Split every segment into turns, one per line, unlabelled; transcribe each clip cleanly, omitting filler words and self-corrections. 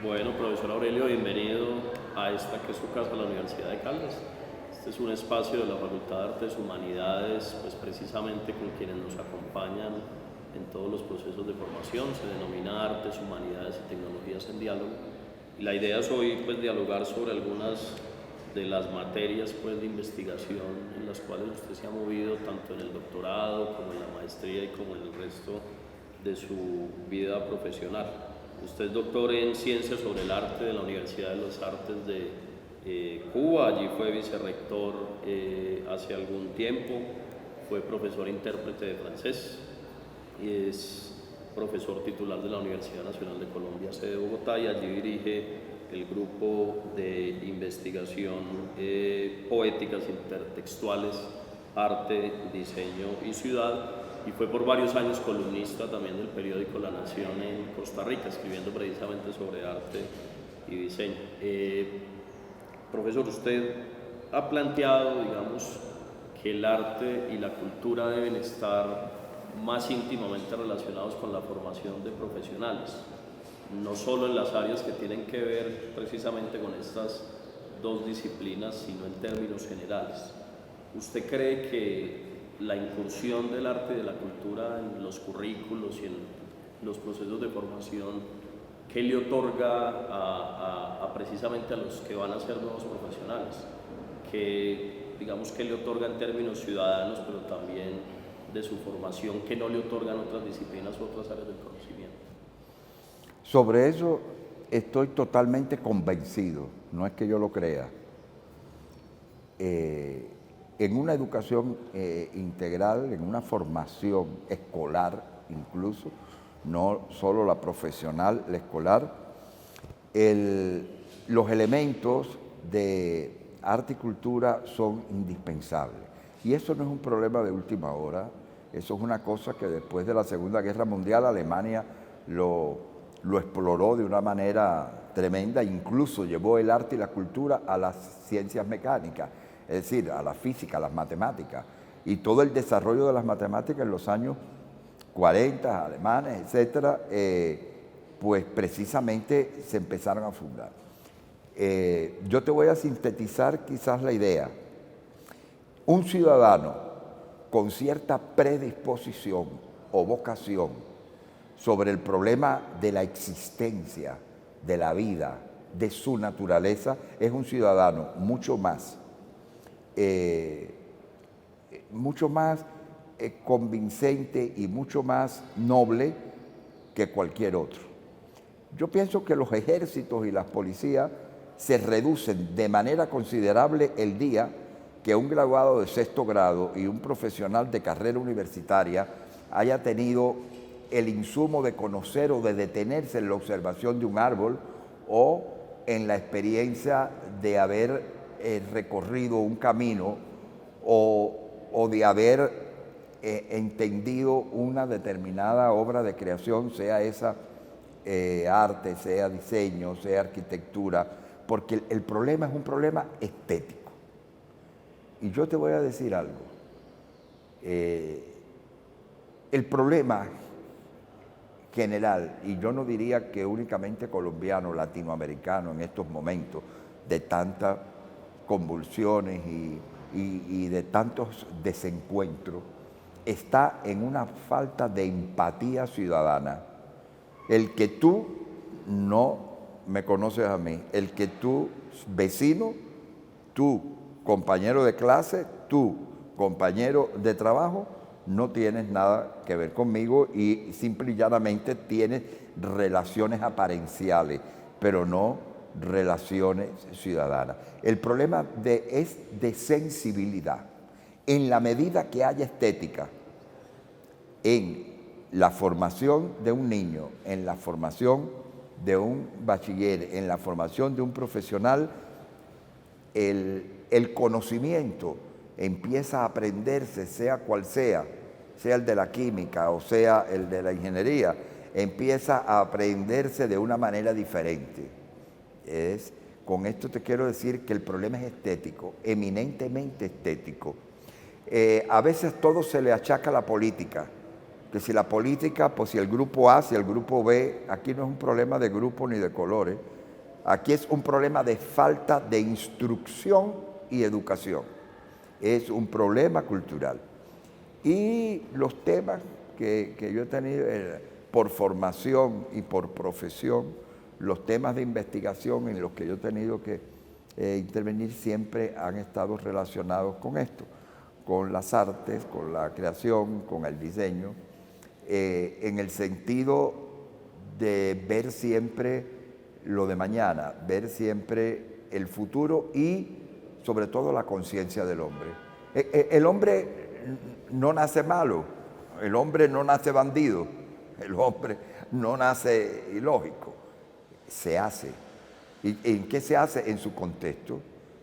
Bueno, profesor Aurelio, bienvenido a esta que es su casa, la Universidad de Caldas. Este es un espacio de la Facultad de Artes y Humanidades, pues precisamente con quienes nos acompañan en todos los procesos de formación. Se denomina Artes, Humanidades y Tecnologías en Diálogo. Y la idea es hoy pues dialogar sobre algunas de las materias pues de investigación en las cuales usted se ha movido tanto en el doctorado como en la maestría y como en el resto de su vida profesional. Usted es doctor en Ciencias sobre el Arte de la Universidad de las Artes de Cuba, allí fue vicerrector hace algún tiempo, fue profesor intérprete de francés y es profesor titular de la Universidad Nacional de Colombia, sede de Bogotá, y allí dirige el grupo de investigación poéticas intertextuales, arte, diseño y ciudad, y fue por varios años columnista también del periódico La Nación en Costa Rica, escribiendo precisamente sobre arte y diseño. Profesor, usted ha planteado, digamos, que el arte y la cultura deben estar más íntimamente relacionados con la formación de profesionales, no solo en las áreas que tienen que ver precisamente con estas dos disciplinas, sino en términos generales. ¿Usted cree que la incursión del arte y de la cultura en los currículos y en los procesos de formación, qué le otorga precisamente a los que van a ser nuevos profesionales? Que, digamos, qué le otorga en términos ciudadanos, pero también de su formación, que no le otorgan otras disciplinas u otras áreas del conocimiento.
Sobre eso estoy totalmente convencido, no es que yo lo crea. En una educación integral, en una formación escolar incluso, no solo la profesional, la escolar, los elementos de arte y cultura son indispensables. Y eso no es un problema de última hora, eso es una cosa que después de la Segunda Guerra Mundial Alemania lo exploró de una manera tremenda, incluso llevó el arte y la cultura a las ciencias mecánicas, es decir, a la física, a las matemáticas. Y todo el desarrollo de las matemáticas en los años 40, alemanes, etcétera, pues precisamente se empezaron a fundar. Yo te voy a sintetizar quizás la idea. Un ciudadano con cierta predisposición o vocación sobre el problema de la existencia, de la vida, de su naturaleza, es un ciudadano mucho más convincente y mucho más noble que cualquier otro. Yo pienso que los ejércitos y las policías se reducen de manera considerable el día que un graduado de sexto grado y un profesional de carrera universitaria haya tenido el insumo de conocer o de detenerse en la observación de un árbol o en la experiencia de haber recorrido un camino o de haber entendido una determinada obra de creación, sea esa arte, sea diseño, sea arquitectura, porque el problema es un problema estético. Y yo te voy a decir algo. El problema general, y yo no diría que únicamente colombiano, latinoamericano en estos momentos de tantas convulsiones y de tantos desencuentros, está en una falta de empatía ciudadana. El que tú no me conoces a mí, el que tú vecino, tú compañero de clase, tú compañero de trabajo, no tienes nada que ver conmigo y simple y llanamente tienes relaciones aparenciales, pero no relaciones ciudadanas. El problema es de sensibilidad. En la medida que haya estética en la formación de un niño, en la formación de un bachiller, en la formación de un profesional, el conocimiento empieza a aprenderse, sea cual sea el de la química o sea el de la ingeniería, empieza a aprenderse de una manera diferente. Con esto te quiero decir que el problema es estético, eminentemente estético. A veces todo se le achaca a la política, que si la política, pues si el grupo A, si el grupo B, aquí no es un problema de grupo ni de colores, aquí es un problema de falta de instrucción y educación, es un problema cultural. Y los temas que yo he tenido por formación y por profesión, los temas de investigación en los que yo he tenido que intervenir siempre han estado relacionados con esto, con las artes, con la creación, con el diseño, en el sentido de ver siempre lo de mañana, ver siempre el futuro y sobre todo la conciencia del hombre. El hombre no nace malo, el hombre no nace bandido, el hombre no nace ilógico, se hace. ¿Y en qué se hace? En su contexto,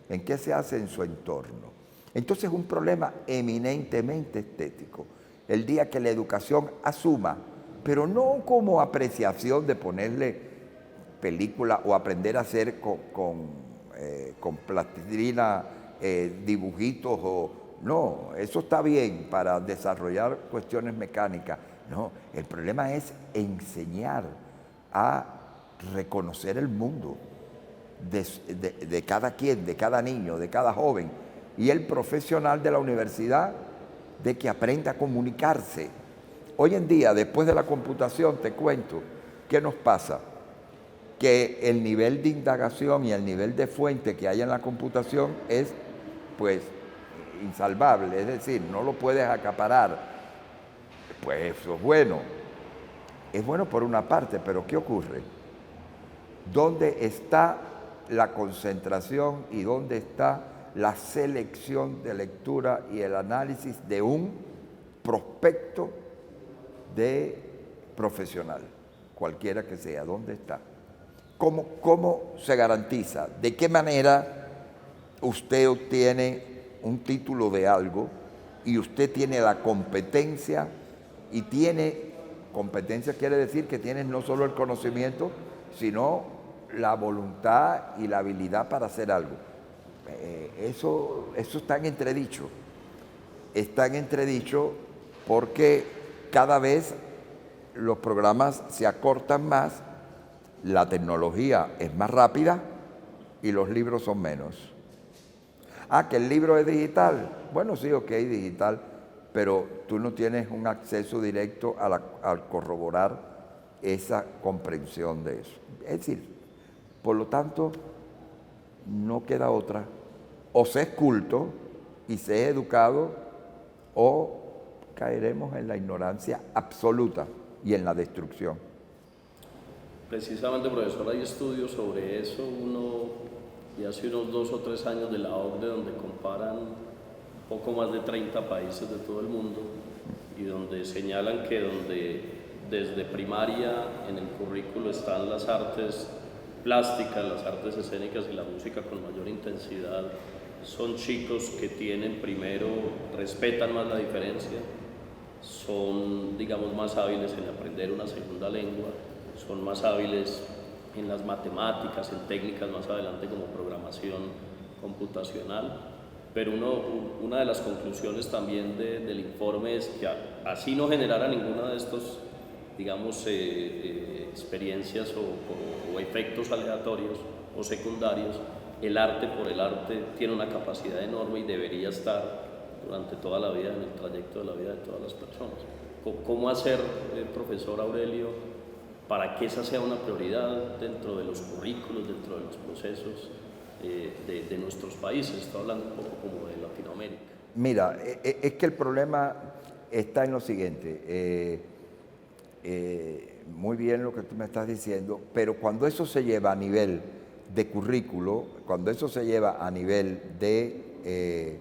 en qué se hace en su entorno. Entonces es un problema eminentemente estético. El día que la educación asuma, pero no como apreciación de ponerle película o aprender a hacer con plastilina dibujitos no, eso está bien para desarrollar cuestiones mecánicas. No, el problema es enseñar a reconocer el mundo de cada quien, de cada niño, de cada joven, y el profesional de la universidad de que aprenda a comunicarse. Hoy en día, después de la computación, te cuento, ¿qué nos pasa? Que el nivel de indagación y el nivel de fuente que hay en la computación es, pues, insalvable, es decir, no lo puedes acaparar. Pues eso es bueno por una parte, pero ¿qué ocurre? ¿Dónde está la concentración y dónde está la selección de lectura y el análisis de un prospecto de profesional, cualquiera que sea? ¿Dónde está? ¿Cómo se garantiza? ¿De qué manera usted obtiene un título de algo y usted tiene la competencia? Y competencia quiere decir que tienes no solo el conocimiento, sino la voluntad y la habilidad para hacer algo. Eso está en entredicho. Está en entredicho porque cada vez los programas se acortan más, la tecnología es más rápida y los libros son menos. Que el libro es digital. Bueno, sí, ok, digital, pero tú no tienes un acceso directo al corroborar esa comprensión de eso. Es decir, por lo tanto, no queda otra. O se es culto y se es educado, o caeremos en la ignorancia absoluta y en la destrucción.
Precisamente, profesor, hay estudios sobre eso. Y hace unos 2 o 3 años de la OCDE, donde comparan poco más de 30 países de todo el mundo y donde señalan que donde desde primaria en el currículo están las artes plásticas, las artes escénicas y la música con mayor intensidad, son chicos que tienen primero, respetan más la diferencia, son, digamos, más hábiles en aprender una segunda lengua, son más hábiles en las matemáticas, en técnicas más adelante como programación computacional. Pero una de las conclusiones también del informe es que así no generara ninguna de estos, digamos, experiencias o efectos aleatorios o secundarios, el arte por el arte tiene una capacidad enorme y debería estar durante toda la vida, en el trayecto de la vida de todas las personas. ¿Cómo hacer, profesor Aurelio, para que esa sea una prioridad dentro de los currículos, dentro de los procesos de nuestros países? Estoy hablando un poco como de Latinoamérica.
Mira, es que el problema está en lo siguiente. Muy bien lo que tú me estás diciendo, pero cuando eso se lleva a nivel de currículo, cuando eso se lleva a nivel de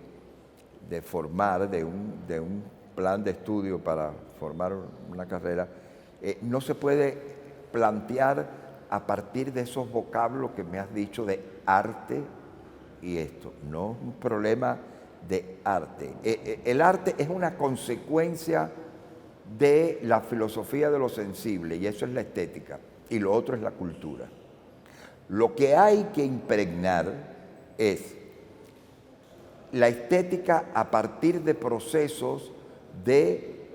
formar, de un plan de estudio para formar una carrera, no se puede plantear a partir de esos vocablos que me has dicho de arte y esto. No es un problema de arte. El arte es una consecuencia de la filosofía de lo sensible, y eso es la estética, y lo otro es la cultura. Lo que hay que impregnar es la estética a partir de procesos de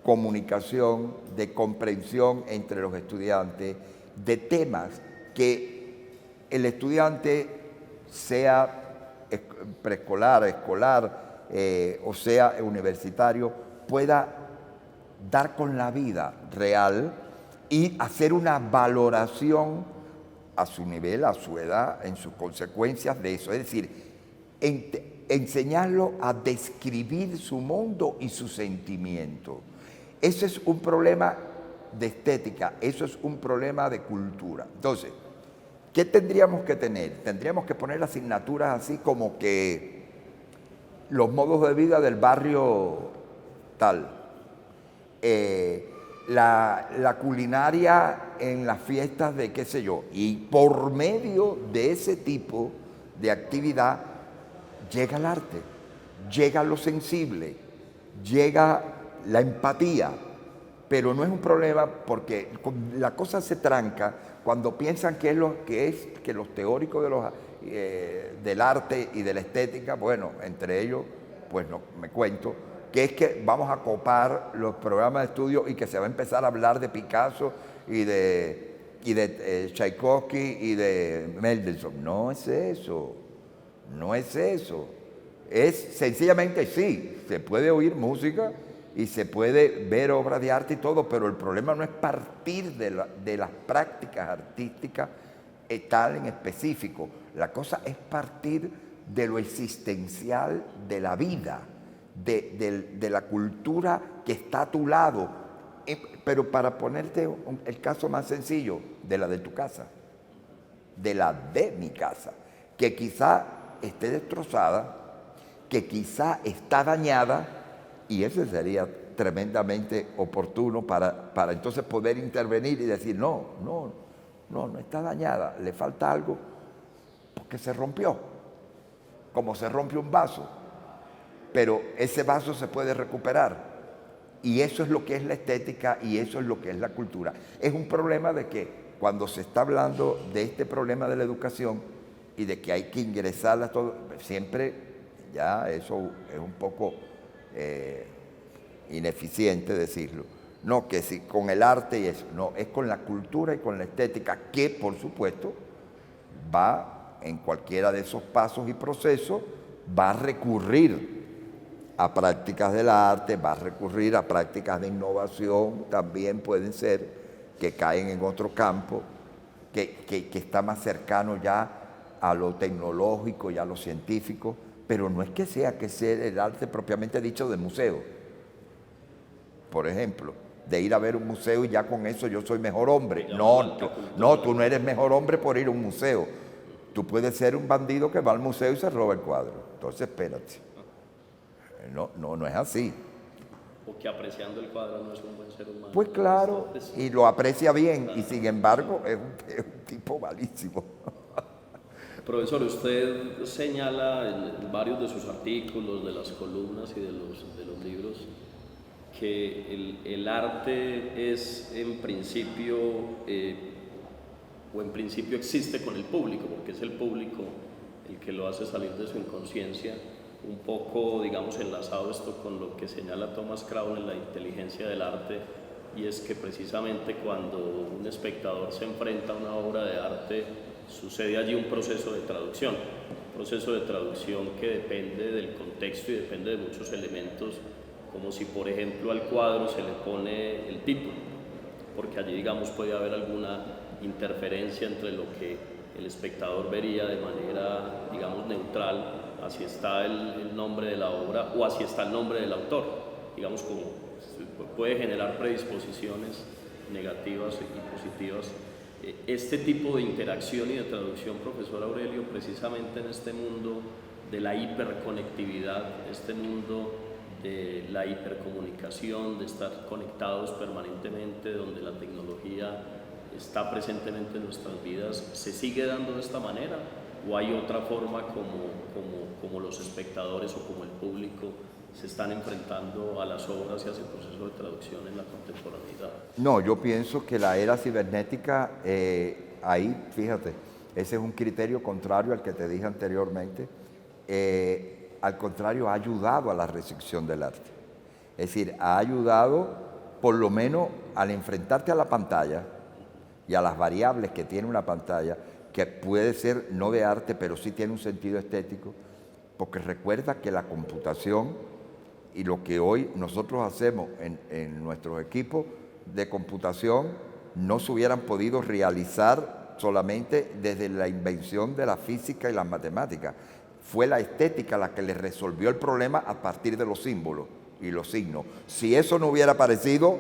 comunicación, de comprensión entre los estudiantes, de temas que el estudiante, sea preescolar, escolar o sea universitario, pueda dar con la vida real y hacer una valoración a su nivel, a su edad, en sus consecuencias de eso. Es decir, enseñarlo a describir su mundo y su sentimiento. Ese es un problema de estética, eso es un problema de cultura. Entonces, ¿qué tendríamos que tener? Tendríamos que poner asignaturas así como que los modos de vida del barrio tal, la culinaria en las fiestas de qué sé yo, y por medio de ese tipo de actividad llega el arte, llega lo sensible, llega la empatía, pero no es un problema porque la cosa se tranca cuando piensan que que los teóricos del arte y de la estética, bueno, entre ellos, pues no, me cuento, que es que vamos a copar los programas de estudio y que se va a empezar a hablar de Picasso y de Tchaikovsky y de Mendelssohn. No es eso, no es eso. Es sencillamente sí, se puede oír música y se puede ver obras de arte y todo, pero el problema no es partir de las prácticas artísticas tal en específico. La cosa es partir de lo existencial de la vida, de la cultura que está a tu lado. Pero para ponerte el caso más sencillo, de la de tu casa, de la de mi casa, que quizá esté destrozada, que quizá está dañada, y eso sería tremendamente oportuno para entonces poder intervenir y decir, no está dañada, le falta algo porque se rompió, como se rompe un vaso, pero ese vaso se puede recuperar. Y eso es lo que es la estética y eso es lo que es la cultura. Es un problema de que cuando se está hablando de este problema de la educación y de que hay que ingresarla todo, siempre ya eso es un poco ineficiente decirlo. No, que si con el arte y eso, no, es con la cultura y con la estética, que por supuesto va en cualquiera de esos pasos y procesos, va a recurrir a prácticas del arte, va a recurrir a prácticas de innovación, también pueden ser que caen en otro campo, que está más cercano ya a lo tecnológico y a lo científico, pero no es que sea que sea el arte propiamente dicho de museo. Por ejemplo, de ir a ver un museo y ya con eso yo soy mejor hombre. No, tú no eres mejor hombre por ir a un museo. Tú puedes ser un bandido que va al museo y se roba el cuadro. Entonces, espérate. No es así.
O que apreciando el cuadro no es un buen ser humano.
Pues claro, y lo aprecia bien, y sin embargo es un tipo malísimo.
Profesor, usted señala en varios de sus artículos, de las columnas y de los libros, que el arte es en principio, existe con el público, porque es el público el que lo hace salir de su inconsciencia, un poco, digamos, enlazado esto con lo que señala Thomas Crown en la inteligencia del arte, y es que precisamente cuando un espectador se enfrenta a una obra de arte, sucede allí un proceso de traducción que depende del contexto y depende de muchos elementos, como si por ejemplo al cuadro se le pone el título, porque allí digamos puede haber alguna interferencia entre lo que el espectador vería de manera digamos neutral, así está el nombre de la obra o así está el nombre del autor, digamos como puede generar predisposiciones negativas y positivas. Este tipo de interacción y de traducción, profesor Aurelio, precisamente en este mundo de la hiperconectividad, este mundo de la hipercomunicación, de estar conectados permanentemente, donde la tecnología está presentemente en nuestras vidas, ¿se sigue dando de esta manera? ¿O hay otra forma como los espectadores o como el público se están enfrentando a las obras y a ese proceso de traducción en la contemporaneidad?
No, yo pienso que la era cibernética, ahí, fíjate, ese es un criterio contrario al que te dije anteriormente, al contrario, ha ayudado a la recepción del arte. Es decir, ha ayudado por lo menos al enfrentarte a la pantalla y a las variables que tiene una pantalla, que puede ser no de arte, pero sí tiene un sentido estético, porque recuerda que la computación y lo que hoy nosotros hacemos en nuestros equipos de computación no se hubieran podido realizar solamente desde la invención de la física y las matemáticas. Fue la estética la que le resolvió el problema a partir de los símbolos y los signos. Si eso no hubiera aparecido,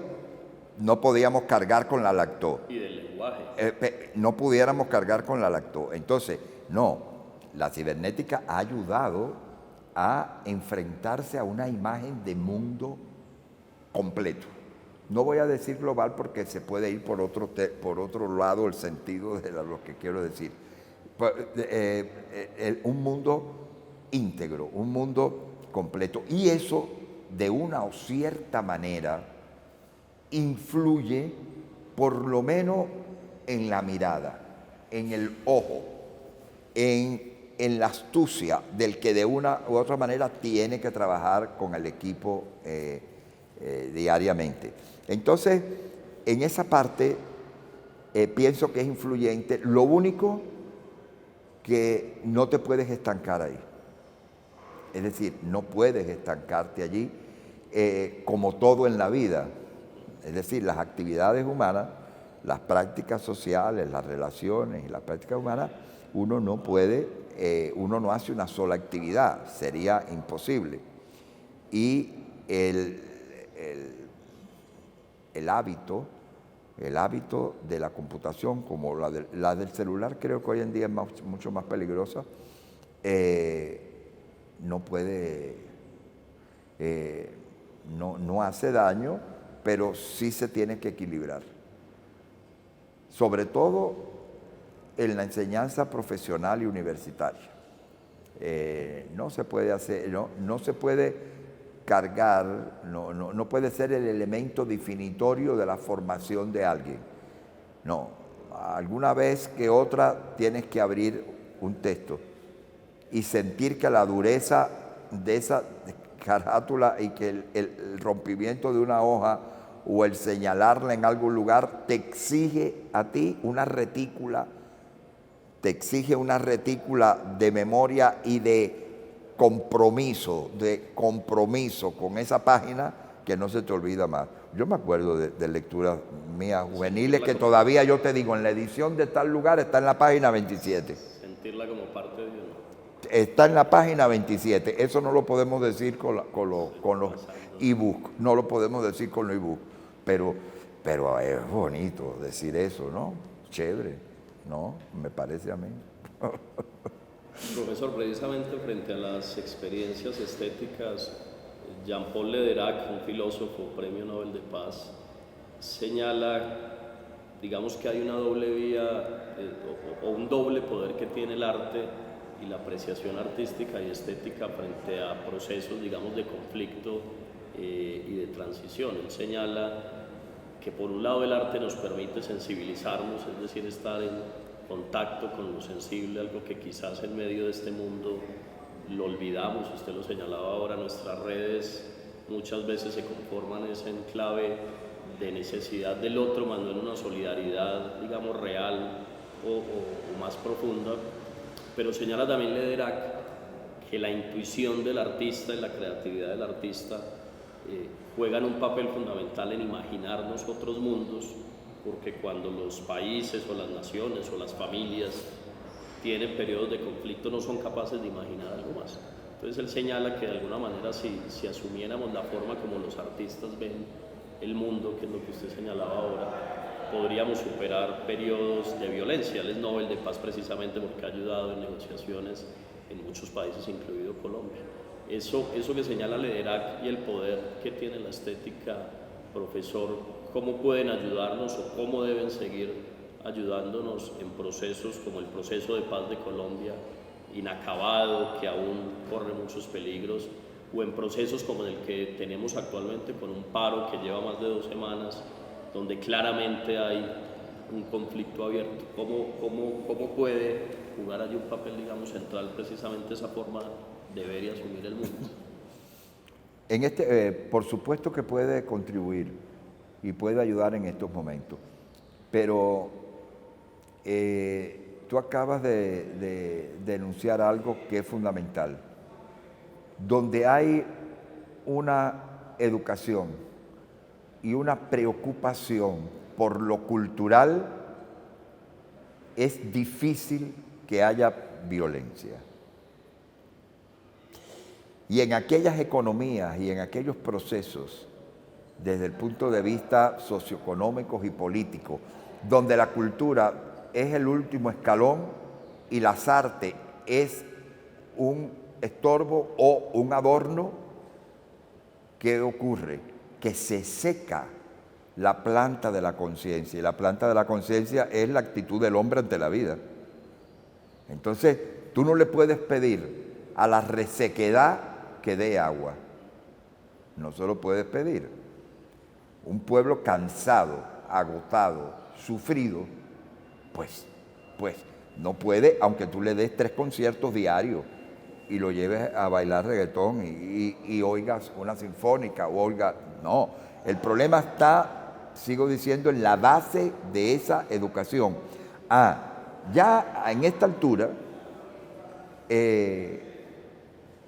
no podíamos cargar con la lactó.
Y del lenguaje.
No pudiéramos cargar con la lactó. Entonces, no, la cibernética ha ayudado a enfrentarse a una imagen de mundo completo. No voy a decir global porque se puede ir por otro lado el sentido de lo que quiero decir. Un mundo íntegro, un mundo completo. Y eso, de una o cierta manera, influye por lo menos en la mirada, en el ojo, en la astucia del que de una u otra manera tiene que trabajar con el equipo diariamente. Entonces, en esa parte pienso que es influyente. Lo único que no te puedes estancar ahí. Es decir, no puedes estancarte allí como todo en la vida. Es decir, las actividades humanas, las prácticas sociales, las relaciones y las prácticas humanas, uno no puede, uno no hace una sola actividad, sería imposible. Y el hábito de la computación, como la del celular, creo que hoy en día es mucho más peligrosa, no puede, no hace daño, pero sí se tiene que equilibrar. Sobre todo en la enseñanza profesional y universitaria. No se puede hacer, no se puede cargar, no puede ser el elemento definitorio de la formación de alguien. No, alguna vez que otra tienes que abrir un texto y sentir que la dureza de esa carátula y que el rompimiento de una hoja o el señalarla en algún lugar te exige a ti una retícula, te exige una retícula de memoria y de compromiso con esa página que no se te olvida más. Yo me acuerdo de lecturas mías juveniles que todavía yo te digo, en la edición de tal lugar está en la página 27.
Sentirla como parte de uno.
Está en la página 27. Eso no lo podemos decir con los e-books. No lo podemos decir con los e-books. Pero es bonito decir eso, ¿no? Chévere, ¿no? Me parece a mí.
Profesor, precisamente frente a las experiencias estéticas, Jean-Paul Lederac, un filósofo, premio Nobel de Paz, señala, digamos que hay una doble vía o un doble poder que tiene el arte y la apreciación artística y estética frente a procesos, digamos, de conflicto y de transición. Él señala que por un lado el arte nos permite sensibilizarnos, es decir, estar en contacto con lo sensible, algo que quizás en medio de este mundo lo olvidamos. Usted lo señalaba ahora, nuestras redes muchas veces se conforman en clave de necesidad del otro, más no en una solidaridad, digamos, real o más profunda. Pero señala también Lederac que la intuición del artista y la creatividad del artista juegan un papel fundamental en imaginarnos otros mundos, porque cuando los países o las naciones o las familias tienen periodos de conflicto no son capaces de imaginar algo más. Entonces él señala que de alguna manera si asumiéramos la forma como los artistas ven el mundo, que es lo que usted señalaba ahora, podríamos superar periodos de violencia. Él es Nobel de Paz precisamente porque ha ayudado en negociaciones en muchos países, incluido Colombia. Eso que señala Lederac y el poder que tiene la estética, profesor, ¿cómo pueden ayudarnos o cómo deben seguir ayudándonos en procesos como el proceso de paz de Colombia, inacabado, que aún corre muchos peligros, o en procesos como el que tenemos actualmente con un paro que lleva más de 2 semanas, donde claramente hay un conflicto abierto? ¿Cómo puede jugar allí un papel, digamos, central precisamente esa forma de ver y asumir el mundo?
Por supuesto que puede contribuir, y puede ayudar en estos momentos. Pero tú acabas de denunciar algo que es fundamental. Donde hay una educación y una preocupación por lo cultural, es difícil que haya violencia. Y en aquellas economías y en aquellos procesos, desde el punto de vista socioeconómicos y políticos, donde la cultura es el último escalón y las artes es un estorbo o un adorno, ¿qué ocurre? Que se seca la planta de la conciencia, y la planta de la conciencia es la actitud del hombre ante la vida. Entonces, tú no le puedes pedir a la resequedad que dé agua. No se lo puedes pedir. Un pueblo cansado, agotado, sufrido, pues no puede, aunque tú le des 3 conciertos diarios y lo lleves a bailar reggaetón y oigas una sinfónica o oigas... No, el problema está, sigo diciendo, en la base de esa educación. Ya en esta altura,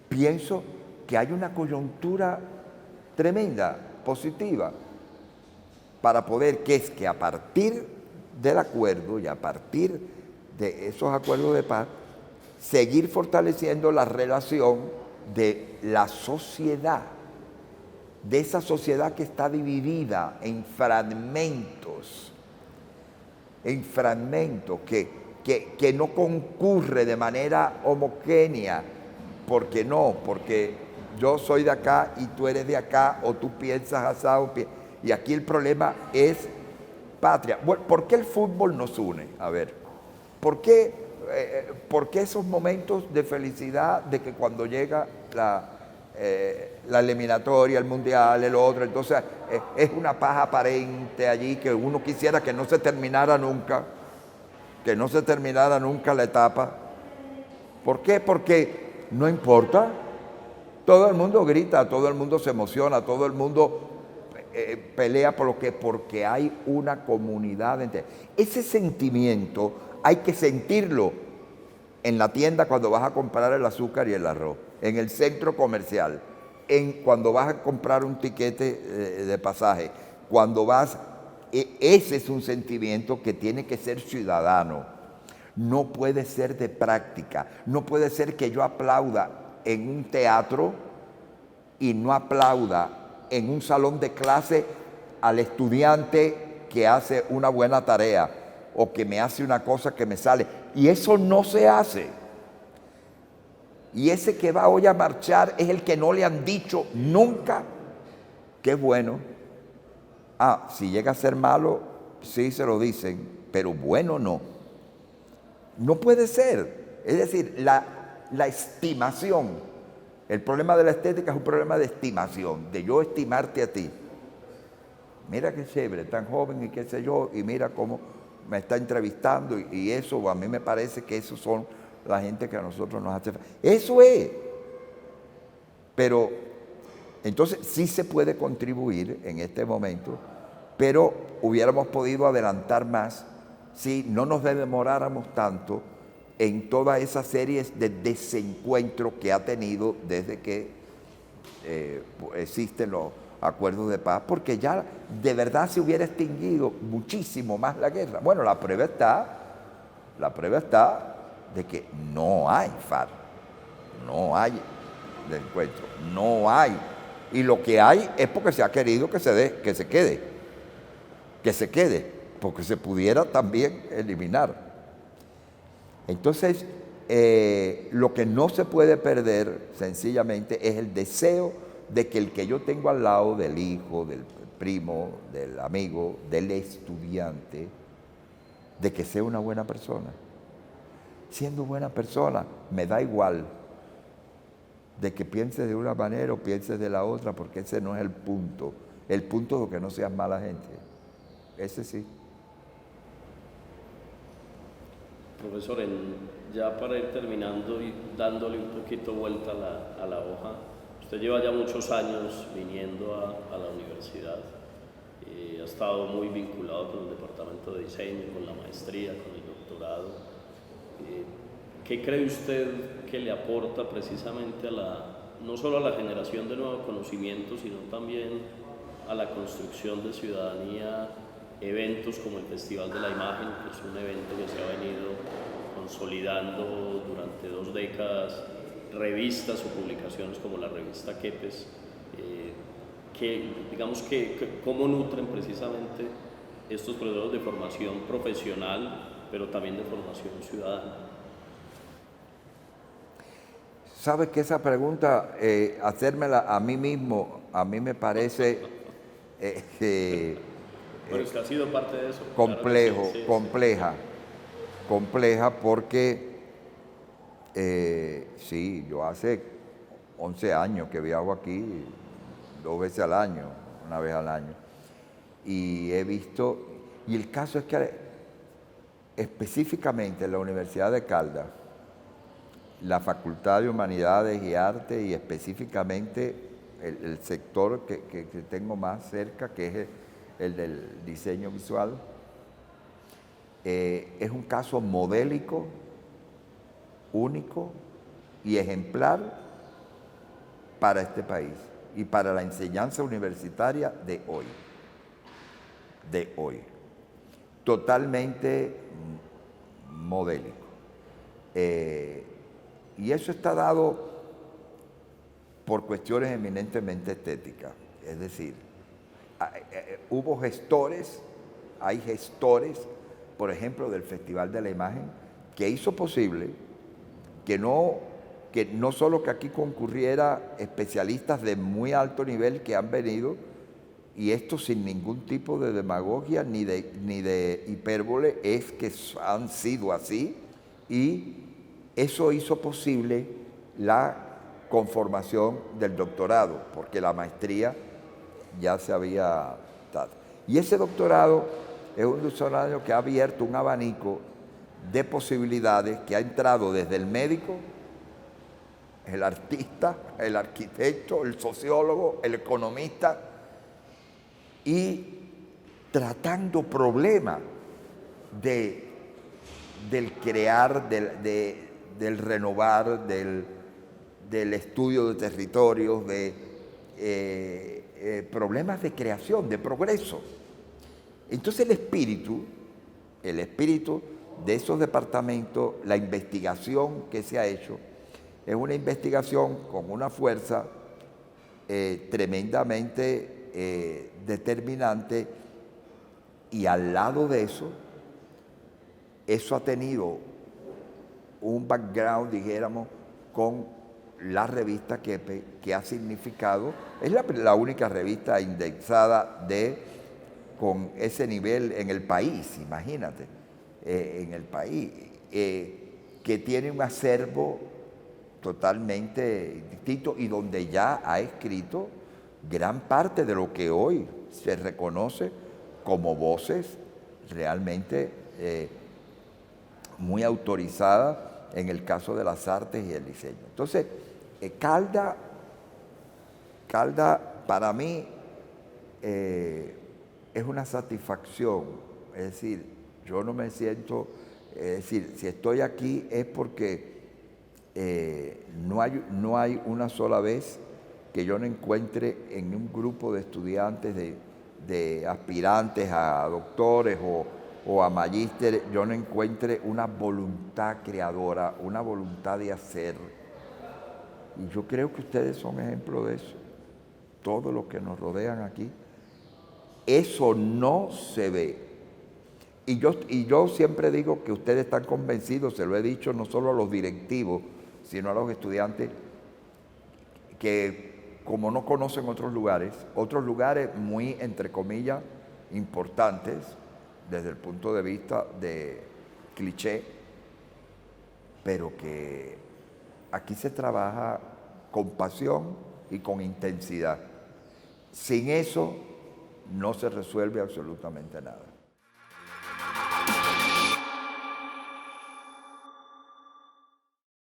pienso que hay una coyuntura tremenda, positiva, para poder, que es que a partir del acuerdo y a partir de esos acuerdos de paz, seguir fortaleciendo la relación de la sociedad, de esa sociedad que está dividida en fragmentos, que no concurre de manera homogénea. ¿Por qué no? Porque yo soy de acá y tú eres de acá, o tú piensas asado, y aquí el problema es patria. Bueno, ¿por qué el fútbol nos une? A ver, ¿por qué esos momentos de felicidad de que cuando llega la eliminatoria, el mundial, el otro, entonces es una paz aparente allí que uno quisiera que no se terminara nunca, la etapa? ¿Por qué? Porque no importa, todo el mundo grita, todo el mundo se emociona, todo el mundo pelea porque hay una comunidad entera. Ese sentimiento hay que sentirlo en la tienda cuando vas a comprar el azúcar y el arroz, en el centro comercial, cuando vas a comprar un tiquete de pasaje, cuando vas... Ese es un sentimiento que tiene que ser ciudadano, no puede ser de práctica, no puede ser que yo aplauda en un teatro y no aplauda en un salón de clase al estudiante que hace una buena tarea o que me hace una cosa que me sale. Y eso no se hace. Y ese que va hoy a marchar es el que no le han dicho nunca que es bueno. Si llega a ser malo, sí se lo dicen, pero bueno no. No puede ser. Es decir, la estimación. El problema de la estética es un problema de estimación, de yo estimarte a ti. Mira qué chévere, tan joven y qué sé yo, y mira cómo me está entrevistando y eso, a mí me parece que esos son la gente que a nosotros nos hace falta. Eso es. Pero entonces sí se puede contribuir en este momento, pero hubiéramos podido adelantar más si no nos demoráramos tanto en todas esas series de desencuentros que ha tenido desde que existen los acuerdos de paz, porque ya de verdad se hubiera extinguido muchísimo más la guerra. Bueno, la prueba está de que no hay FARC, no hay desencuentro, no hay. Y lo que hay es porque se ha querido que se quede, porque se pudiera también eliminar. Entonces, lo que no se puede perder sencillamente es el deseo de que el que yo tengo al lado, del hijo, del primo, del amigo, del estudiante, de que sea una buena persona. Siendo buena persona, me da igual de que pienses de una manera o pienses de la otra, porque ese no es el punto. El punto es que no seas mala gente. Ese sí.
Profesor, ya para ir terminando y dándole un poquito vuelta a la hoja, usted lleva ya muchos años viniendo a la universidad, ha estado muy vinculado con el departamento de diseño, con la maestría, con el doctorado. ¿Qué cree usted que le aporta precisamente no solo a la generación de nuevo conocimiento, sino también a la construcción de ciudadanía, eventos como el Festival de la Imagen, que es un evento que se ha venido consolidando durante 2 décadas, revistas o publicaciones como la revista Kepes, cómo nutren precisamente estos procesos de formación profesional, pero también de formación ciudadana?
Sabes que esa pregunta, hacérmela a mí mismo, a mí me parece
Bueno, usted ha sido parte de eso.
complejo,
Claro que sí,
compleja porque sí, yo hace 11 años que viajo aquí 2 veces al año, 1 vez al año, y he visto, y el caso es que específicamente en la Universidad de Caldas, la Facultad de Humanidades y Arte, y específicamente el sector que tengo más cerca, que es el del diseño visual, es un caso modélico, único y ejemplar para este país y para la enseñanza universitaria de hoy. Totalmente modélico. Y eso está dado por cuestiones eminentemente estéticas. Es decir, hay gestores, por ejemplo, del Festival de la Imagen, que hizo posible que no solo que aquí concurriera especialistas de muy alto nivel que han venido, y esto sin ningún tipo de demagogia ni de hipérbole, es que han sido así, y eso hizo posible la conformación del doctorado, porque la maestría ya se había dado. Y ese doctorado es un doctorado que ha abierto un abanico de posibilidades, que ha entrado desde el médico, el artista, el arquitecto, el sociólogo, el economista, y tratando problemas del crear, del renovar, del estudio de territorios, problemas de creación, de progreso. Entonces el espíritu de esos departamentos, la investigación que se ha hecho, es una investigación con una fuerza tremendamente determinante, y al lado de eso ha tenido un background, dijéramos, con la revista que ha significado, es la única revista indexada con ese nivel en el país, imagínate, en el país, que tiene un acervo totalmente distinto y donde ya ha escrito gran parte de lo que hoy se reconoce como voces realmente muy autorizadas en el caso de las artes y el diseño. Entonces, Caldas para mí es una satisfacción, es decir, yo no me siento, es decir, si estoy aquí es porque no hay una sola vez que yo no encuentre en un grupo de estudiantes, de aspirantes a doctores o a magísteres, yo no encuentre una voluntad creadora, una voluntad de hacer. Y yo creo que ustedes son ejemplo de eso. Todos los que nos rodean aquí, eso no se ve. Y yo siempre digo que ustedes están convencidos, se lo he dicho no solo a los directivos, sino a los estudiantes, que como no conocen otros lugares muy, entre comillas, importantes, desde el punto de vista de cliché, pero que aquí se trabaja con pasión y con intensidad. Sin eso no se resuelve absolutamente nada.